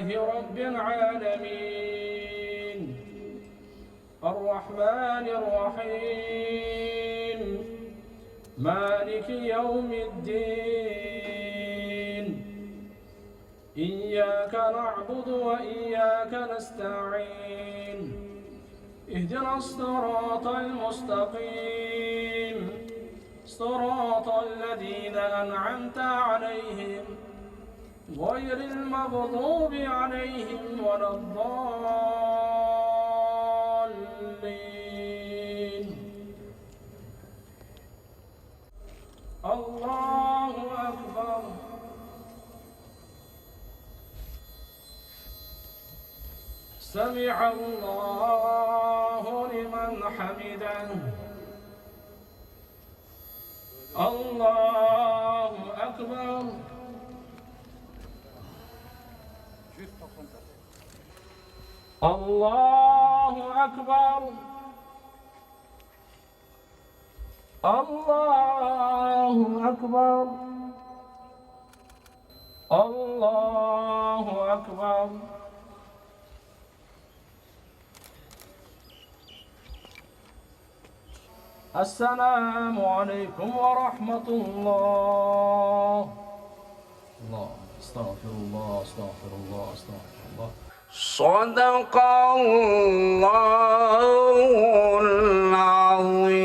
لله رب العالمين الرحمن الرحيم مالك يوم الدين إياك نعبد وإياك نستعين اهدنا الصراط المستقيم صراط الذين أنعمت عليهم غير المغضوب عليهم ولا الضالين. الله أكبر. سمع الله لمن حمده. الله أكبر. الله أكبر. الله أكبر. الله أكبر. السلام عليكم ورحمة الله. الله استغفر الله استغفر الله استغفر الله. صدق الله العظيم.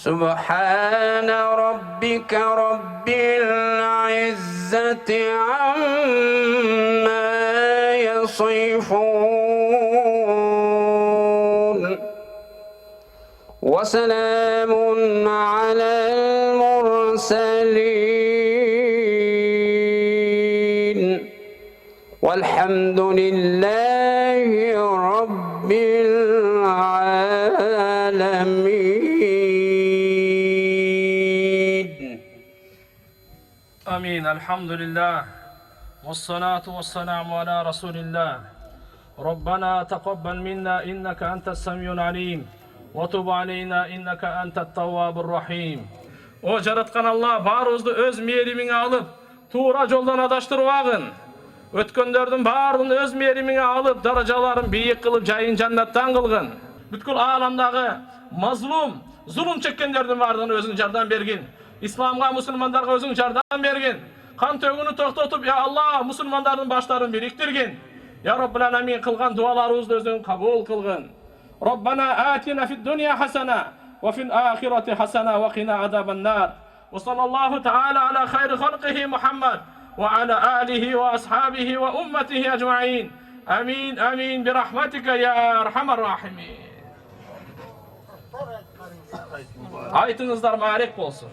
سبحان ربك رب العزة عما يصفون وسلام على المرسلين والحمد لله رب العالمين. آمين. الحمد لله والصلاة والسلام على رسول الله. ربنا تقبل منا إنك أنت السميع العليم وتب علينا إنك أنت التواب الرحيم. O жараткан Алла баарыбызды өз мээримиңе алып, туура жолдон адаштырбагын. Өткөндөрдүн баарын өз мээримиңе алып, даражаларын бийик кылып, жайын жаннаттан кылгын. Бүткүл ааламдагы мазлум, зулум чеккендердин баардыгына өзүң жардам бергин. Исламга, мусулмандарга өзүң жардам бергин. Кан төгүүнү токтотуп, я Алла, мусулмандардын баштарын бириктиргин. Ya Rabbil Alamin kılgan dualarımızı özün kabul kılgın. Rabbana atina fid dunya hasana ve fil ahireti hasana ve qina azaban nar. Ve sallallahu ta'ala ala hayri halqihi Muhammed ve ala alihi ve ashabihi ve ummetihi ecma'in. Amin amin bi rahmetike ya erhamer rahimin. Ayetiniz mübarek olsun.